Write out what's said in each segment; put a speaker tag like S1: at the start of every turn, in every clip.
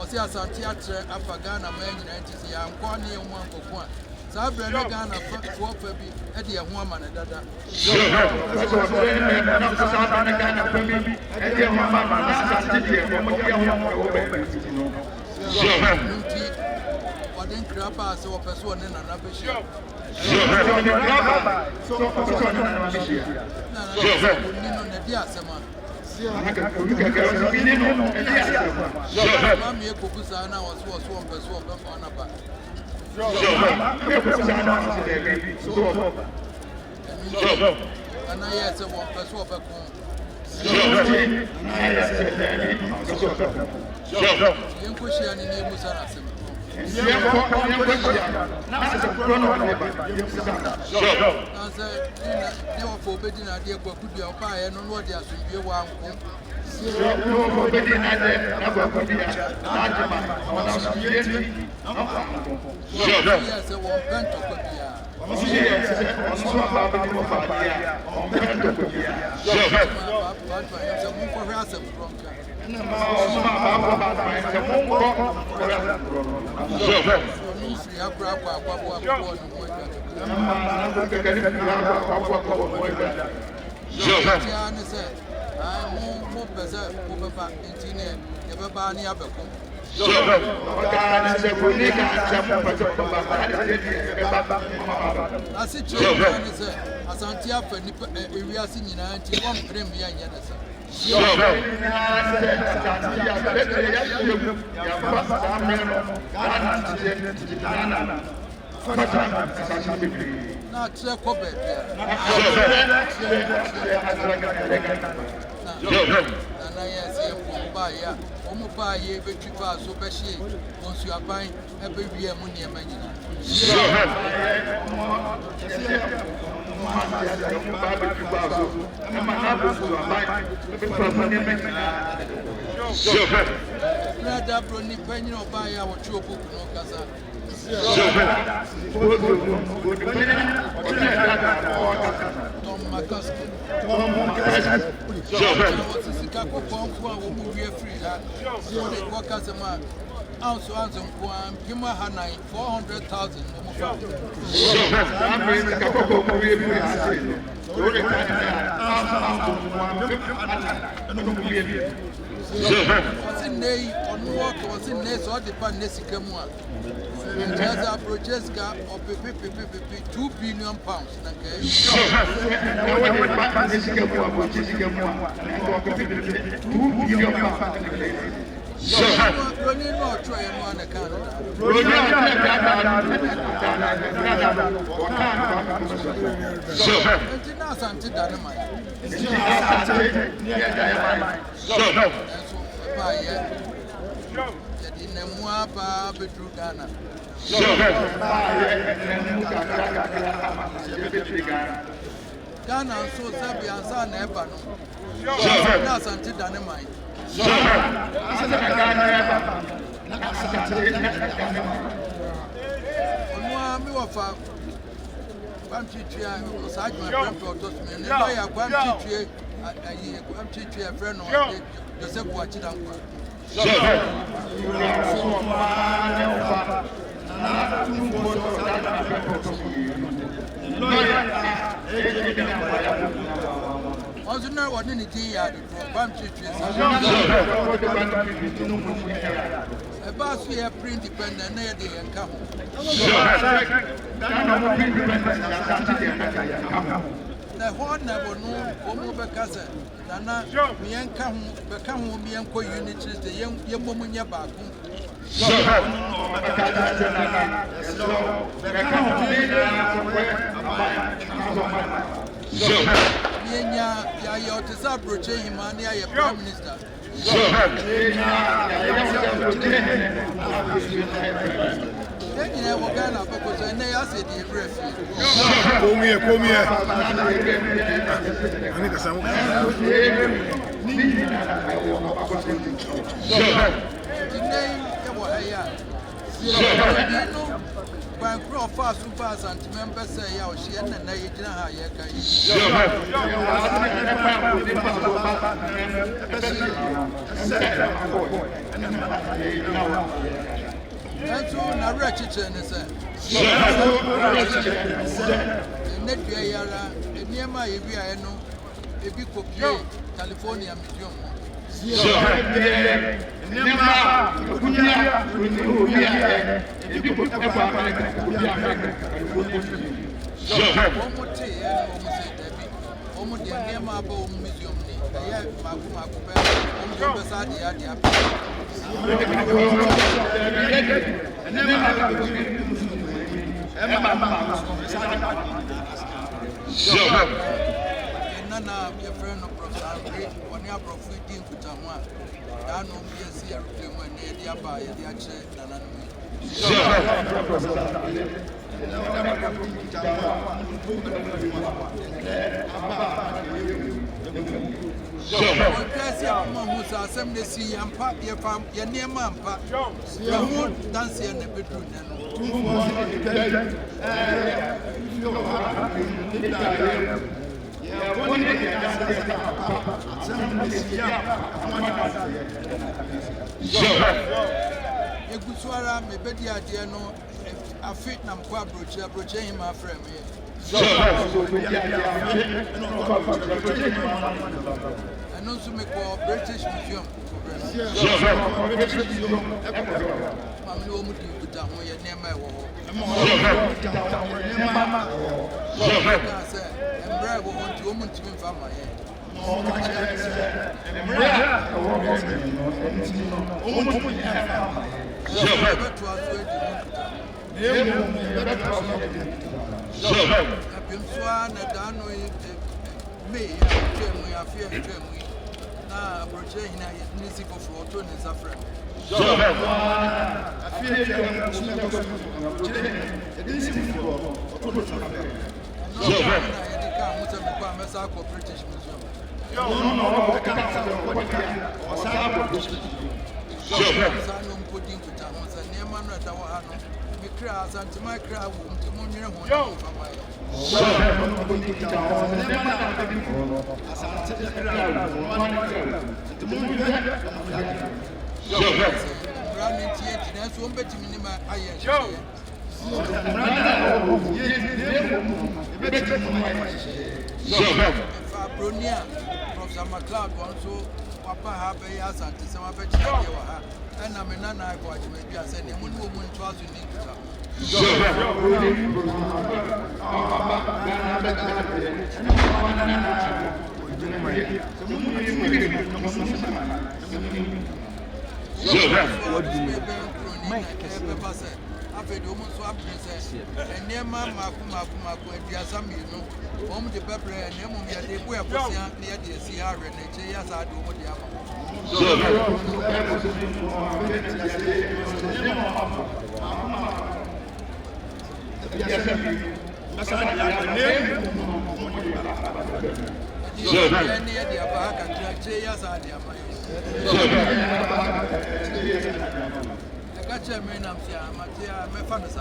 S1: Osei Asante Afagana man United ya nkwane nwa nkokwa saa brand Ghana for bi e de ho ama na dada Wadin krapa se wo peso ne na be shi no ne dia asema Mami eko kusa na wasu mpeso obefa na ba. Ana yese wo mpeso obeko. Yenko shia ni nebu sana sema. What's in Nay on walk was in Ness or the Panesicamua. Just approaches gap of 2 billion pounds. Running no try and one account. Asante dynamite. Ghana so sabi ansa na eba no. Asante dynamite. Onwa mi wafa kwamchichia osajuma prempe otosme ne lawyer kwamchichie ayi kwamchichie friend no Joseph Wachidankwa. Also now what did he add from a bus here pre-independent day and come. The one never know Omo cousin. Nana, me and come me and co unities, the young woman your back. Ya Sabroche Himania, your Prime Minister. Then you were Ghana because I never said the address. Come here. I need some. When Crow fast super and members say, "Oh, she and I didn't have that's all I read it and said, near my area, no, a big California medium. Nana, your friend of Professor, when you are profiting to Tamwa, I know me as here when they are by the action and assembly see and pack your farm, your near man, your wood dance in the bedroom. Eguswara me bedi ade no afit na mkwa broche him afrem here. And also me call British Museum. Mami o mu di kuta ho ye nema e wo ho. Embra wo ho nti o mu ntimi mfa ma ye. British Museum. Asante my crowd to Munya home for my running theatre, that's one better minima. Bronia, Sama cloud one so papa have a Asante some of it and I'm in an eye watch maybe I said the moon woman tries to need to after the woman swap princess, and near Mamma, Diasami, home the pepper, and Nemonia, they were near the Sierra, and yes, I do what they are. Near the Abaca, yes, I am. Catcher men up here, Matia, my father's.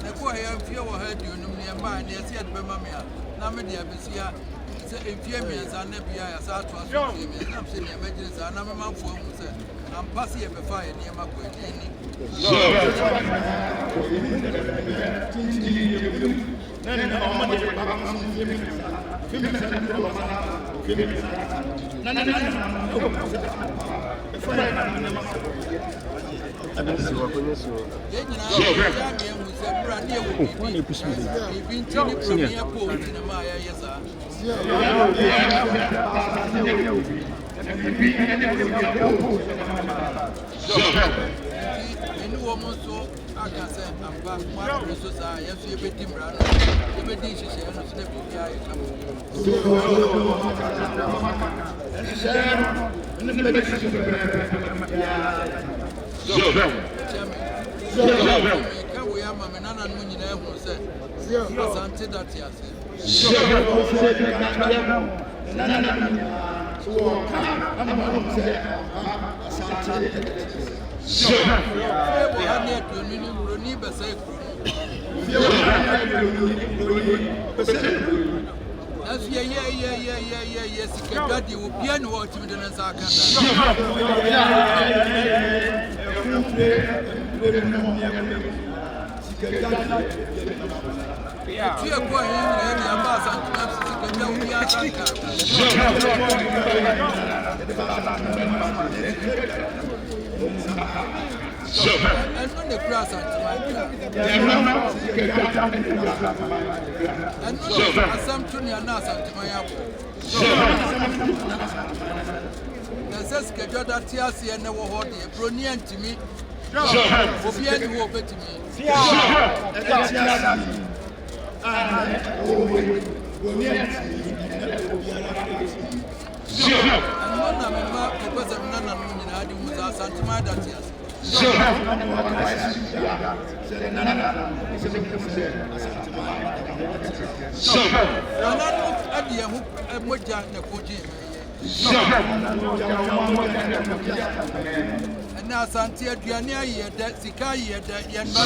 S1: The boy, if you heard you, near mine, yes, yet, Bemamia, Namadia, Bessia, if you means I never as I was, I'm saying, emergency, and I'm a man for who said, I'm passing a fire near my boy. Woman so I can say I'm back one society, yes, you be team run, you be dishes and snap we are Mamma and Munina who said, Asante that yes. Yes, daddy will be an watching the Nasaka. Yeah, we are going in the ambassador. And when the grass and assumption and Asante my apple. The says that Tiasi and never hold the Bronian to me. Will be any hope to me. And one of the person none of was Asante my Tiasi. And now Asante Adriania here that Sikai that Yanba.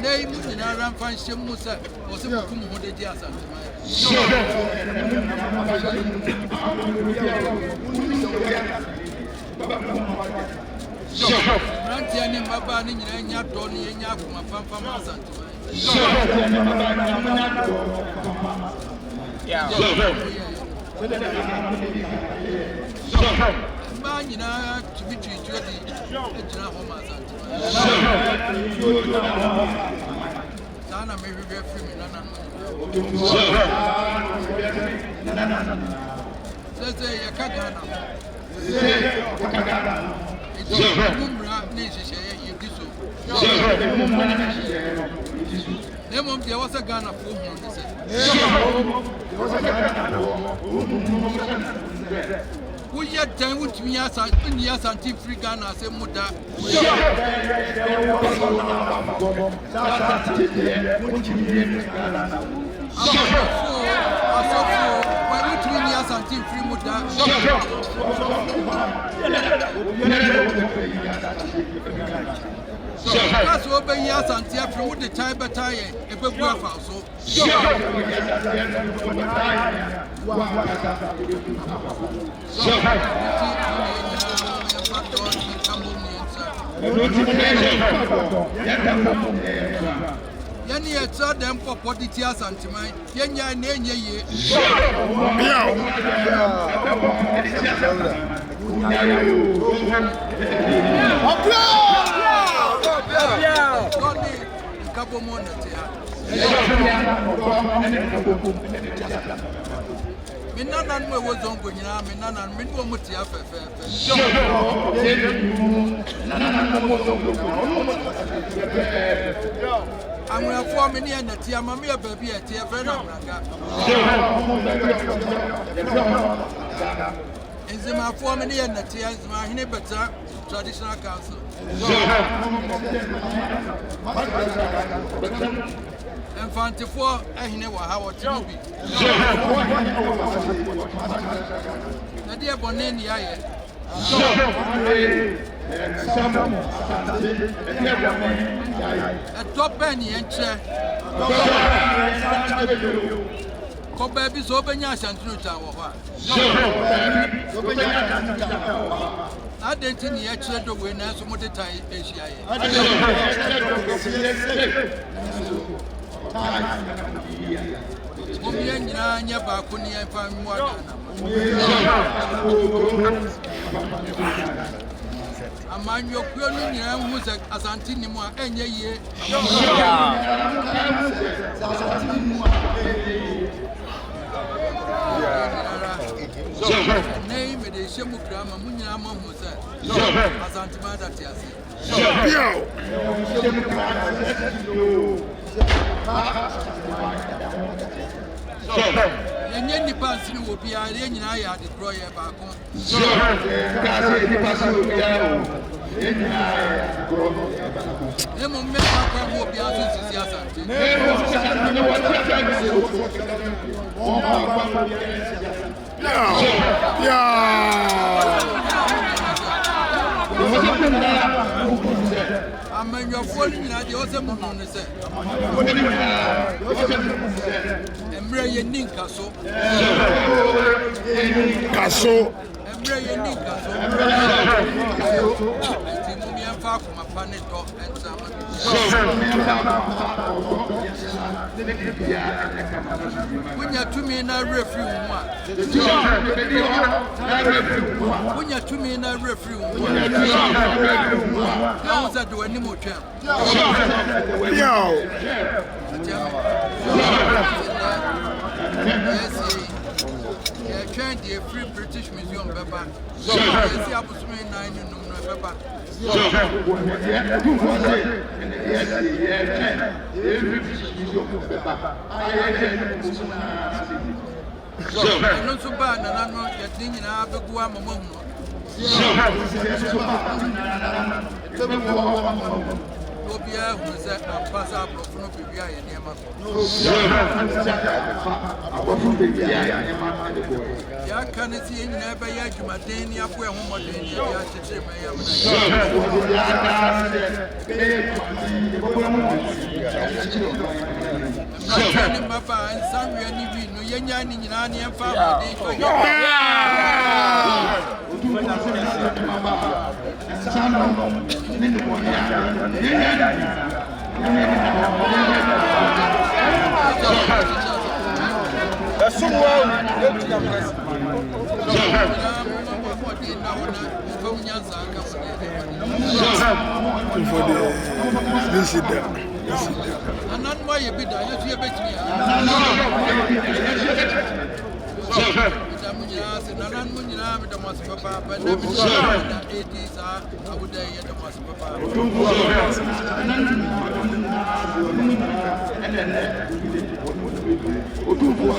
S1: Name in Aram Fanshim Musa was a Kumu de Asante. Rantiani Babani and Yatoni and Yakuma from Asante. Manina to be treated Sana may be very free. Let's say a Kagana. It's a Mumbra Nation, you do so. There was a Ghana for we had time with me as Asante free Ghana as a muda. Asante free muda. That's what we are Asante from the time but I a big work also. Yanni a saw them for what it is Asante mine. Yanya Nanya ye. Couple more Minanan was on Guinea, Minanan, Minwomutia. I'm going to form in the Tiamamia baby at Tiafena. Is my form in the Tias, my Hinebata traditional council. And Fantifo, I know how it will be. The dear Bonani, a top penny and chair. For babies, open your Santuta. I didn't think the actual the winners from the time Asia. Mumianya Bakuni and Pamwana. Among your Kuyan was Asantehene War and ye. Name it is Shemukrama Munyama Musa. Asante and then the person will be a ring and I destroy a back on. I'm in your phone, the other moon said. Embrace Ninkaso. Casso. Embrace Ninkaso. I'm far from a planet and some. When you're to me in a refuge, when you're to me in a refuge, how was that do any more champ? Yes, trying to free British Museum, Baba. So, I was 9 in Baba. I'm not so bad, and I'm not getting in our big one. Obia who said a pass up from Bibia and Yama. Ya can see in never yet you Madania, where Homodania, Papa and Samuel Nivino, Yan and family. That's so and not why you be there, you bet me. The most papa, but the 80s are I would say the most papa. Otumfuo